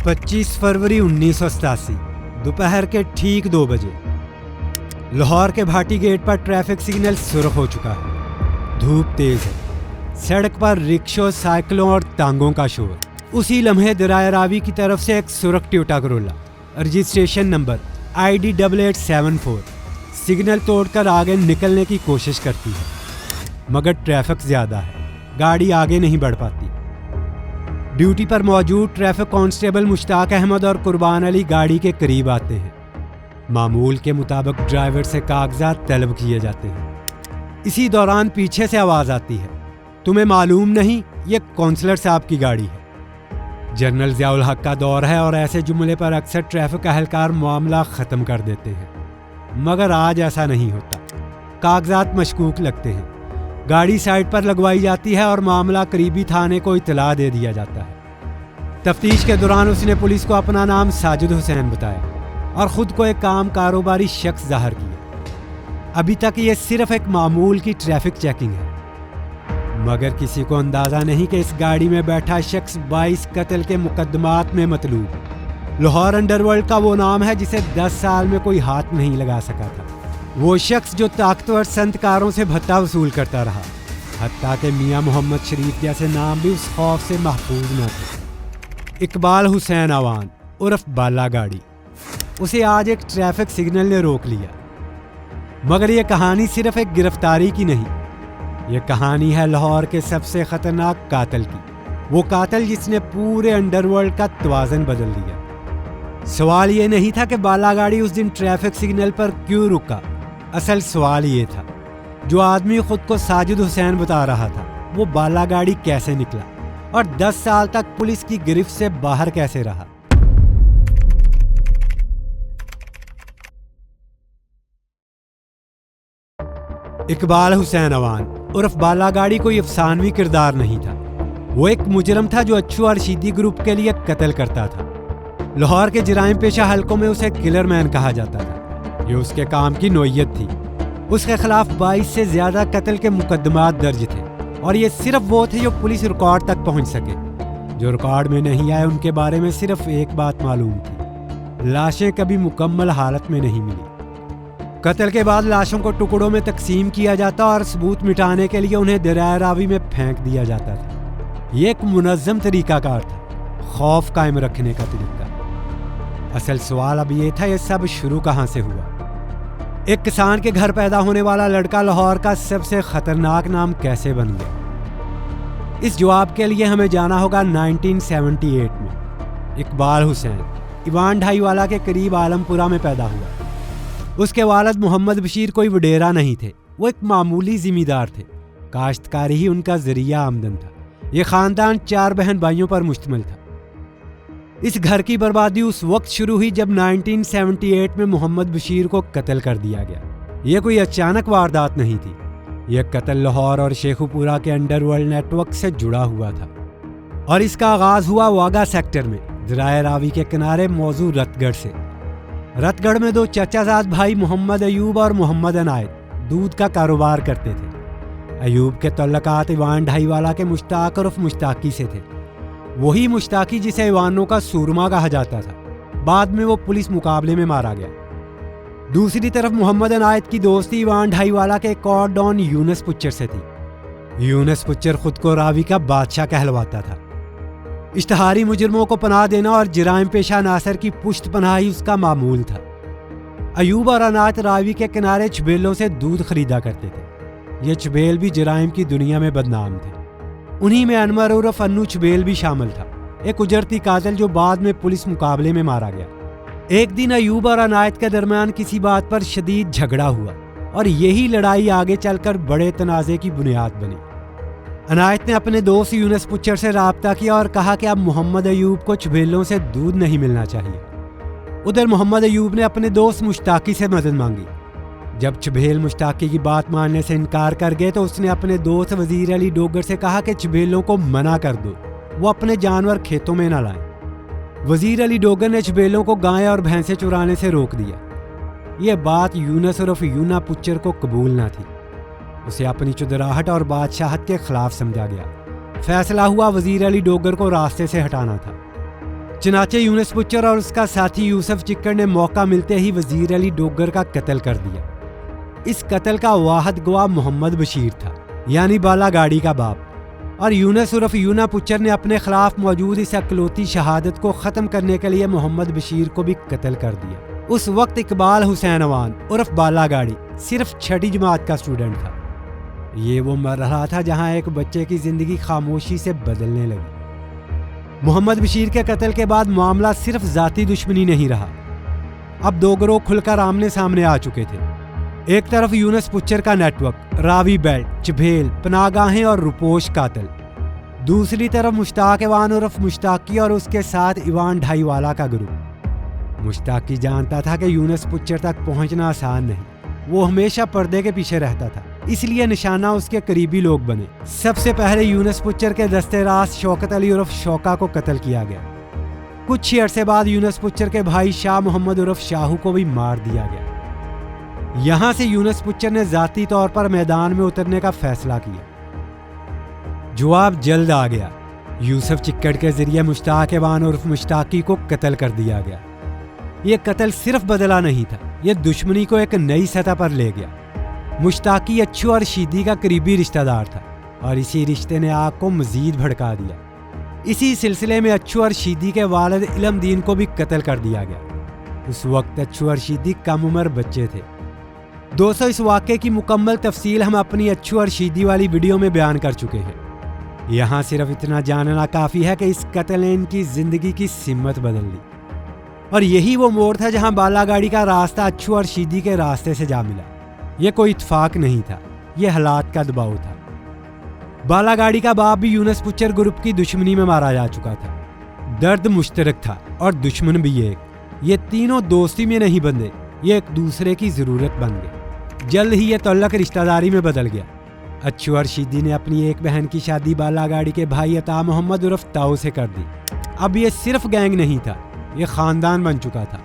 25 फरवरी 1987 दोपहर के ठीक 2 बजे लाहौर के भाटी गेट पर ट्रैफिक सिग्नल सुर्ख हो चुका है। धूप तेज है, सड़क पर रिक्शों, साइकिलों और टांगों का शोर। उसी लम्हे दराए रावी की तरफ से एक सुर्ख Toyota Corolla registration number ID 8874 signal तोड़कर आगे निकलने की कोशिश करती है, मगर ट्रैफिक ज़्यादा है, गाड़ी आगे नहीं बढ़ पाती। ड्यूटी पर मौजूद ट्रैफिक कांस्टेबल मुश्ताक अहमद और कुर्बान अली गाड़ी के करीब आते हैं। मामूल के मुताबिक ड्राइवर से कागजात तलब किए जाते हैं। इसी दौरान पीछे से आवाज़ आती है, तुम्हें मालूम नहीं ये काउंसलर साहब की गाड़ी है। जनरल ज़ियाउल हक का दौर है और ऐसे जुमले पर अक्सर ट्रैफिक अहलकार मामला ख़त्म कर देते हैं, मगर आज ऐसा नहीं होता। कागजात मशकूक लगते हैं, गाड़ी साइड पर लगवाई जाती है और मामला करीबी थाने को इत्तला दे दिया जाता है। तफ्तीश के दौरान उसने पुलिस को अपना नाम साजिद हुसैन बताया और ख़ुद को एक आम कारोबारी शख्स ज़ाहिर किया। अभी तक ये सिर्फ एक मामूल की ट्रैफिक चेकिंग है, मगर किसी को अंदाज़ा नहीं कि इस गाड़ी में बैठा शख्स 22 कत्ल के मुकदमात में मतलूब। लाहौर अंडरवर्ल्ड का वो नाम है जिसे 10 साल में कोई हाथ नहीं लगा सका था। वो शख्स जो ताकतवर संतकारों से भत्ता वसूल करता रहा, हत्ता कि मियाँ मोहम्मद शरीफ जैसे नाम भी उस खौफ से महफूज न थे। इकबाल हुसैन अवान उर्फ बाला गाड़ी, उसे आज एक ट्रैफिक सिग्नल ने रोक लिया। मगर ये कहानी सिर्फ एक गिरफ्तारी की नहीं, ये कहानी है लाहौर के सबसे खतरनाक कातिल की। वो कातिल जिसने पूरे अंडरवर्ल्ड का तवाज़न बदल दिया। सवाल ये नहीं था कि बाला गाड़ी उस दिन ट्रैफिक सिग्नल पर क्यों रुका। असल सवाल ये था, जो आदमी खुद को साजिद हुसैन बता रहा था, वो बाला गाड़ी कैसे निकला और 10 साल तक पुलिस की गिरफ्त से बाहर कैसे रहा। इकबाल हुसैन अवान उर्फ बाला गाड़ी कोई अफसानवी किरदार नहीं था। वो एक मुजरम था जो अच्छू और रशीदी ग्रुप के लिए कत्ल करता था। लाहौर के जराइम पेशा हलकों में उसे किलर मैन कहा जाता था। ये उसके काम की नोयत थी। उसके खिलाफ 22 से ज़्यादा कत्ल के मुकदमात दर्ज थे और ये सिर्फ वो थे जो पुलिस रिकॉर्ड तक पहुंच सके। जो रिकॉर्ड में नहीं आए उनके बारे में सिर्फ एक बात मालूम थी, लाशें कभी मुकम्मल हालत में नहीं मिली। कत्ल के बाद लाशों को टुकड़ों में तकसीम किया जाता और सबूत मिटाने के लिए उन्हें दरिया रावी में फेंक दिया जाता था। ये एक मुनज़्ज़म तरीक़ाकार था, खौफ कायम रखने का तरीका। असल सवाल अब ये था, ये सब शुरू कहाँ से हुआ। एक किसान के घर पैदा होने वाला लड़का लाहौर का सबसे खतरनाक नाम कैसे बन गया? इस जवाब के लिए हमें जाना होगा 1978 में। इकबाल हुसैन ईवान ढाईवाला के करीब आलमपुरा में पैदा हुआ। उसके वालिद मोहम्मद बशीर कोई वडेरा नहीं थे, वो एक मामूली जिम्मेदार थे। काश्तकारी ही उनका जरिया आमदन था। ये ख़ानदान 4 बहन भाइयों पर मुश्तमिल था। इस घर की बर्बादी उस वक्त शुरू हुई जब 1978 में मोहम्मद बशीर को कत्ल कर दिया गया। ये कोई अचानक वारदात नहीं थी, यह कत्ल लाहौर और शेखुपुरा के अंडरवर्ल्ड नेटवर्क से जुड़ा हुआ था और इसका आगाज़ हुआ वागा सेक्टर में दरिया रावी के किनारे मौजूद रतगढ़ से। रतगढ़ में 2 चचाजाद भाई मोहम्मद अयूब और मोहम्मद अनायत दूध का कारोबार करते थे। अयूब के तल्लकात ईवान ढाईवाला के मुश्ताक उर्फ मुश्ताकी से थे, वही मुश्ताकी जिसे ईवानों का सूरमा कहा जाता था। बाद में वो पुलिस मुकाबले में मारा गया। दूसरी तरफ मोहम्मद अनायत की दोस्ती ईवान ढाईवाला के एक और डॉन यूनस पुच्चर से थी। यूनस पुच्चर खुद को रावी का बादशाह कहलवाता था। इश्तहारी मुजरमों को पनाह देना और जराइम पेशा नासर की पुश्त पनाही उसका मामूल था। अयूब और अनायत रावी के किनारे छबेलों से दूध खरीदा करते थे। ये छबेल भी जराइम की दुनिया में बदनाम थे। उन्हीं में अनवर उर्फ अन्नू छबेल भी शामिल था, एक उजरती कातिल जो बाद में पुलिस मुकाबले में मारा गया। एक दिन अयूब और अनायत के दरमियान किसी बात पर शदीद झगड़ा हुआ और यही लड़ाई आगे चलकर बड़े तनाज़े की बुनियाद बनी। अनायत ने अपने दोस्त यूनस पुच्चर से राब्ता किया और कहा कि अब मोहम्मद अयूब को छबेलों से दूध नहीं मिलना चाहिए। उधर मोहम्मद अयूब ने अपने दोस्त मुश्ताकी से मदद मांगी। जब छबेल मुश्ताकी की बात मानने से इनकार कर गए तो उसने अपने दोस्त वजीर अली डोगर से कहा कि छबेलों को मना कर दो, वो अपने जानवर खेतों में ना लाएं। वजीर अली डोगर ने छबेलों को गायें और भैंसें चुराने से रोक दिया। यह बात यूनस उर्फ यूना पुच्चर को कबूल ना थी। उसे अपनी चुदराहट और बादशाहत के खिलाफ समझा गया। फैसला हुआ वजीर अली डोगर को रास्ते से हटाना था। چنانچہ یونس پچر اور اس کا ساتھی یوسف چکر نے موقع ملتے ہی وزیر علی ڈوگر کا قتل کر دیا۔ اس قتل کا واحد گواہ محمد بشیر تھا، یعنی بالا گاڑی کا باپ، اور یونس عرف یونا پچر نے اپنے خلاف موجود اس اکلوتی شہادت کو ختم کرنے کے لیے محمد بشیر کو بھی قتل کر دیا۔ اس وقت اقبال حسین اوان عرف بالا گاڑی صرف 6ٹھی جماعت کا اسٹوڈنٹ تھا۔ یہ وہ مرحلہ تھا جہاں ایک بچے کی زندگی خاموشی سے بدلنے لگی۔ محمد بشیر کے قتل کے بعد معاملہ صرف ذاتی دشمنی نہیں رہا، اب دو گروہ کھل کر آمنے سامنے آ چکے تھے۔ ایک طرف یونس پچر کا نیٹ ورک، راوی بیلٹ، چبھیل، پناہ گاہیں اور روپوش قاتل، دوسری طرف مشتاق ایوان عرف مشتاقی اور اس کے ساتھ ایوان ڈھائی والا کا گروہ۔ مشتاقی جانتا تھا کہ یونس پچر تک پہنچنا آسان نہیں، وہ ہمیشہ پردے کے پیچھے رہتا تھا، اس لیے نشانہ اس کے قریبی لوگ بنے۔ سب سے پہلے یونس پچر کے دستے راست شوکت علی عرف شوکا کو قتل کیا گیا۔ کچھ ہی عرصے بعد یونس پچر کے بھائی شاہ محمد عرف شاہو کو بھی مار دیا گیا۔ یہاں سے یونس پچر نے ذاتی طور پر میدان میں اترنے کا فیصلہ کیا۔ جواب جلد آ گیا، یوسف چکڑ کے ذریعے مشتاق ایوان عرف مشتاقی کو قتل کر دیا گیا۔ یہ قتل صرف بدلہ نہیں تھا، یہ دشمنی کو ایک نئی سطح پر لے گیا۔ مشتاقی اچھو اور شیدی کا قریبی رشتہ دار تھا، اور اسی رشتے نے آگ کو مزید بھڑکا دیا۔ اسی سلسلے میں اچھو اور شیدی کے والد علم دین کو بھی قتل کر دیا گیا۔ اس وقت اچھو اور شیدی کم عمر بچے تھے۔ دوستو، اس واقعے کی مکمل تفصیل ہم اپنی اچھو اور شیدی والی ویڈیو میں بیان کر چکے ہیں۔ یہاں صرف اتنا جاننا کافی ہے کہ اس قتل نے ان کی زندگی کی سمت بدل دی، اور یہی وہ موڑ تھا جہاں بالا گاڑی کا راستہ اچھو اور شیدی کے راستے سے جا ملا۔ یہ کوئی اتفاق نہیں تھا، یہ حالات کا دباؤ تھا۔ بالا گاڑی کا باپ بھی یونس پچر گروپ کی دشمنی میں مارا جا چکا تھا۔ درد مشترک تھا اور دشمن بھی ایک۔ یہ تینوں دوستی میں نہیں بندھے، یہ ایک دوسرے کی ضرورت بن گئے۔ جلد ہی یہ تعلق رشتہ داری میں بدل گیا۔ اچھو اور شیدی نے اپنی ایک بہن کی شادی بالا گاڑی کے بھائی عطا محمد عرف تاؤ سے کر دی۔ اب یہ صرف گینگ نہیں تھا، یہ خاندان بن چکا تھا۔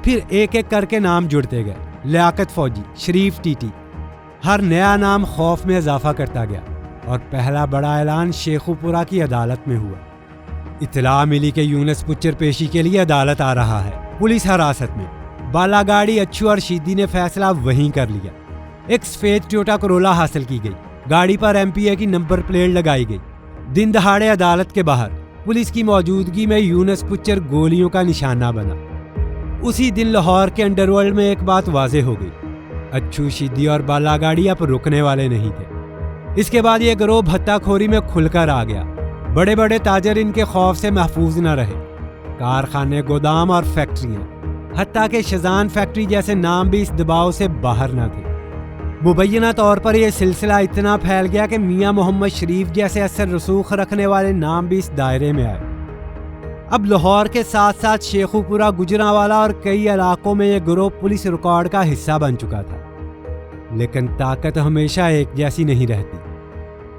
پھر ایک ایک کر کے نام جڑتے گئے، لیاقت فوجی، شریف ٹیٹی، ہر نیا نام خوف میں اضافہ کرتا گیا، اور پہلا بڑا اعلان شیخو پورہ کی عدالت میں ہوا۔ اطلاع ملی کہ یونس پچر پیشی کے لیے عدالت آ رہا ہے، پولیس حراست میں۔ بالا گاڑی، اچھو اور شیدی نے فیصلہ وہیں کر لیا۔ ایک سفید ٹویوٹا کرولا حاصل کی گئی، گاڑی پر MP کی نمبر پلیٹ لگائی گئی۔ دن دہاڑے عدالت کے باہر پولیس کی موجودگی میں یونس پچر گولیوں کا نشانہ بنا۔ اسی دن لاہور کے انڈر ورلڈ میں ایک بات واضح ہو گئی، اچھو، شیدی اور بالا گاڑی اب رکنے والے نہیں تھے۔ اس کے بعد یہ گروہ بھتہ کھوری میں کھل کر آ گیا۔ بڑے بڑے تاجر ان کے خوف سے محفوظ نہ رہے، کارخانے، گودام اور فیکٹریاں، حتیٰ کہ شزان فیکٹری جیسے نام بھی اس دباؤ سے باہر نہ تھے۔ مبینہ طور پر یہ سلسلہ اتنا پھیل گیا کہ میاں محمد شریف جیسے اثر رسوخ رکھنے والے نام بھی اس دائرے میں آئے۔ اب لاہور کے ساتھ ساتھ شیخو پورہ، گجرانوالہ اور کئی علاقوں میں یہ گروہ پولیس ریکارڈ کا حصہ بن چکا تھا۔ لیکن طاقت ہمیشہ ایک جیسی نہیں رہتی۔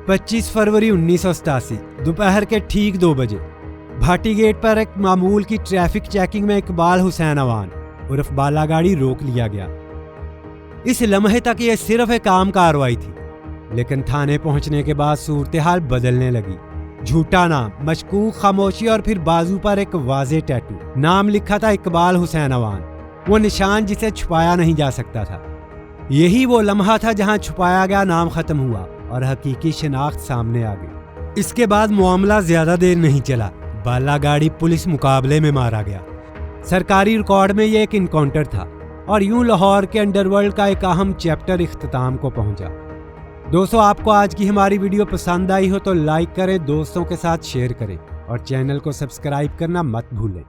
25 فروری 1987 دوپہر کے ٹھیک 2 بجے بھاٹی گیٹ پر ایک معمول کی ٹریفک چیکنگ میں اقبال حسین اوان عرف بالا گاڑی روک لیا گیا۔ اس لمحے تک یہ صرف ایک عام کارروائی تھی، لیکن تھانے پہنچنے کے بعد صورتحال بدلنے لگی۔ جھوٹا نام، مشکوک خاموشی اور پھر بازو پر ایک واضح ٹیٹو، نام لکھا تھا اقبال حسین اوان، وہ نشان جسے چھپایا نہیں جا سکتا تھا۔ یہی وہ لمحہ تھا جہاں چھپایا گیا نام ختم ہوا اور حقیقی شناخت سامنے آ گئی۔ اس کے بعد معاملہ زیادہ دیر نہیں چلا، بالا گاڑی پولیس مقابلے میں مارا گیا۔ سرکاری ریکارڈ میں یہ ایک انکاؤنٹر تھا، اور یوں لاہور کے انڈر ورلڈ کا ایک اہم چیپٹر اختتام کو پہنچا۔ دوستو، آپ کو آج کی ہماری ویڈیو پسند آئی ہو تو لائک کریں، دوستوں کے ساتھ شیئر کریں، اور چینل کو سبسکرائب کرنا مت بھولیں۔